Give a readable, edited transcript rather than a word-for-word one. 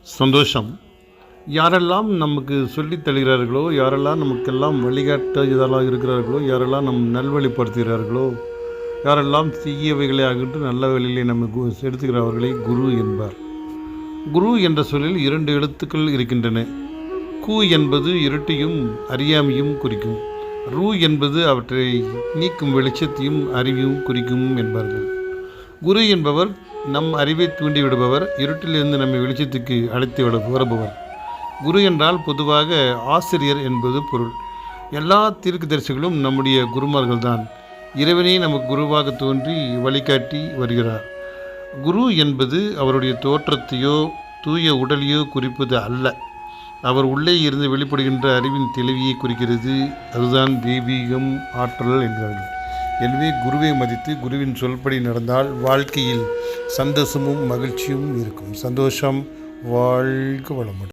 சந்தோஷம். யாரெல்லாம் நமக்கு சொல்லித் தருகிறார்களோ, யாரெல்லாம் நமக்கெல்லாம் வழிகாட்டுதலாக இருக்கிறார்களோ, யாரெல்லாம் நல்வழிப்படுத்துகிறார்களோ, யாரெல்லாம் தீயவைகளை அகன்று நல்ல வழியிலே நமக்கு செலுத்துகிறவர்களை குரு என்பார். குரு என்ற சொல்லில் 2 எழுத்துக்கள் இருக்கின்றன. கு என்பது இருட்டையும் அறியாமையும் குறிக்கும். ரு என்பது அவற்றை நீக்கும் வெளிச்சத்தையும் அறிவையும் குறிக்கும் என்பார்கள். குரு என்பவர் நம் அறிவை தூண்டிவிடுபவர், இருட்டிலிருந்து நம்மை வெளிச்சத்துக்கு அழைத்து வருபவர். குரு என்றால் பொதுவாக ஆசிரியர் என்பது பொருள். எல்லா தீர்க்கதரிசிகளும் நம்முடைய குருமார்கள்தான். இறைவனே நமக்கு குருவாக தோன்றி வழிகாட்டி வருகிறார். குரு என்பது அவருடைய தோற்றத்தையோ தூய உடலையோ குறிப்பது அல்ல. அவர் உள்ளே இருந்து வெளிப்படுகின்ற அறிவின் தெளிவியை குறிக்கிறது. அதுதான் தெய்வீகம், ஆற்றல் என்கிறார்கள். எனவே குருவை மதித்து குருவின் சொல்படி நடந்தால் வாழ்க்கையில் சந்தோஷமும் மகிழ்ச்சியும் இருக்கும். சந்தோஷம். வாழ்க வளமுடன்.